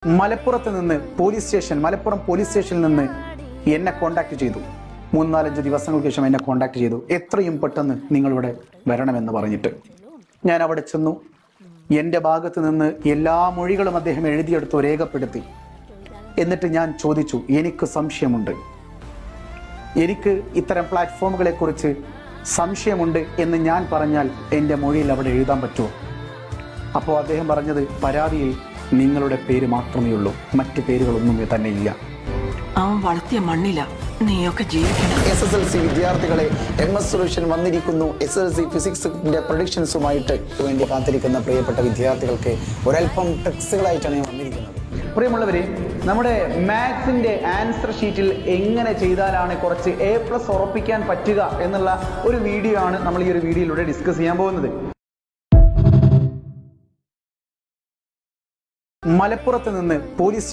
Malappuram police സ്റ്റേഷനിൽ നിന്ന് എന്നെ കോണ്ടാക്ട് ചെയ്തു. 3-4 ദിവസങ്ങൾക്ക് ശേഷം എന്നെ കോണ്ടാക്ട് ചെയ്തു. എത്രയും പെട്ടെന്ന് നിങ്ങളിവിടെ വരണമെന്ന് പറഞ്ഞിട്ട് ഞാൻ അവിടെ ചെന്നു. എൻ്റെ ഭാഗത്ത് നിന്ന് എല്ലാ മൊഴികളും അദ്ദേഹം എഴുതിയെടുത്തു, രേഖപ്പെടുത്തി. എന്നിട്ട് ഞാൻ ചോദിച്ചു, എനിക്ക് സംശയമുണ്ട്, എനിക്ക് ഇത്തരം പ്ലാറ്റ്ഫോമുകളെ കുറിച്ച് സംശയമുണ്ട് എന്ന് ഞാൻ പറഞ്ഞാൽ എൻ്റെ മൊഴിയിൽ അവിടെ എഴുതാൻ പറ്റുമോ? അപ്പോൾ അദ്ദേഹം പറഞ്ഞത്, പരാതിയിൽ നിങ്ങളുടെ പേര് മാത്രമേ ഉള്ളൂ, മറ്റ് പേരുകളൊന്നും തന്നെ ഇല്ല. അവൻ വളർത്തിയ മണ്ണില നീയൊക്കെ ജീവിക്കണം. SSLC വിദ്യാർത്ഥികളെ MS സൊല്യൂഷൻ വന്നിരിക്കുന്നു. SSLC ഫിസിക്സിന്റെ പ്രൊഡിക്ഷൻസുമായിട്ട് വേണ്ടി കാത്തിരിക്കുന്ന പ്രിയപ്പെട്ട വിദ്യാർത്ഥികൾക്ക് ഒരൽപ്പം ട്രിക്സുകളായിട്ടാണ് ഞാൻ വന്നിരിക്കുന്നത്. പ്രിയമുള്ളവരെ, നമ്മുടെ മാത്സിന്റെ ആൻസർ ഷീറ്റിൽ എങ്ങനെ ചെയ്താലാണ് കുറച്ച് A+ ഉറപ്പിക്കാൻ പറ്റുക എന്നുള്ള ഒരു വീഡിയോ ആണ് നമ്മൾ ഈ ഒരു വീഡിയോയിലൂടെ ഡിസ്കസ് ചെയ്യാൻ പോകുന്നത്. മലപ്പുറം പോലീസ്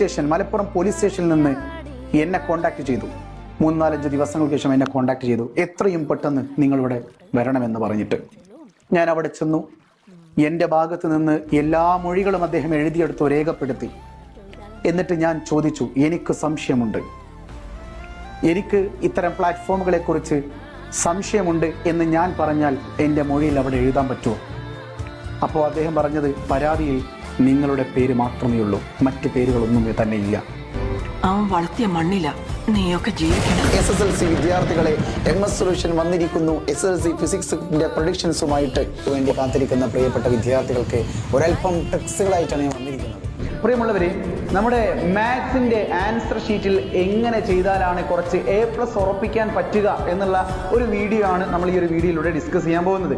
സ്റ്റേഷനിൽ നിന്ന് എന്നെ കോണ്ടാക്ട് ചെയ്തു. 3-4 ദിവസങ്ങൾക്ക് ശേഷം എന്നെ കോണ്ടാക്ട് ചെയ്തു. എത്രയും പെട്ടെന്ന് നിങ്ങളിവിടെ വരണമെന്ന് പറഞ്ഞിട്ട് ഞാൻ അവിടെ ചെന്നു. എൻ്റെ ഭാഗത്ത് നിന്ന് എല്ലാ മൊഴികളും അദ്ദേഹം എഴുതിയെടുത്തു, രേഖപ്പെടുത്തി. എന്നിട്ട് ഞാൻ ചോദിച്ചു, എനിക്ക് സംശയമുണ്ട്, എനിക്ക് ഇത്തരം പ്ലാറ്റ്ഫോമുകളെ കുറിച്ച് സംശയമുണ്ട് എന്ന് ഞാൻ പറഞ്ഞാൽ എൻ്റെ മൊഴിയിൽ അവിടെ എഴുതാൻ പറ്റുമോ? അപ്പോൾ അദ്ദേഹം പറഞ്ഞത്, പരാതിയിൽ നിങ്ങളുടെ പേര് മാത്രമേ ഉള്ളൂ, മറ്റ് പേരുകളൊന്നും തന്നെ ഇല്ല. അവൻ വളർത്തിയ മണ്ണില നീയൊക്കെ ജീവിക്കണം. SSLC വിദ്യാർത്ഥികളെ MS സൊല്യൂഷൻ വന്നിരിക്കുന്നു. SSLC ഫിസിക്സിന്റെ പ്രൊഡിക്ഷൻസുമായിട്ട് വേണ്ടി കാത്തിരിക്കുന്ന പ്രിയപ്പെട്ട വിദ്യാർത്ഥികൾക്ക് ഒരൽപ്പം ട്രിക്സുകളായിട്ടാണ് ഞാൻ വന്നിരിക്കുന്നത്. പ്രിയമുള്ളവരെ, നമ്മുടെ മാത്സിന്റെ ആൻസർ ഷീറ്റിൽ എങ്ങനെ ചെയ്താലാണ് കുറച്ച് A+ ഉറപ്പിക്കാൻ പറ്റുക എന്നുള്ള ഒരു വീഡിയോ ആണ് നമ്മൾ ഈ ഒരു വീഡിയോയിലൂടെ ഡിസ്കസ് ചെയ്യാൻ പോകുന്നത്.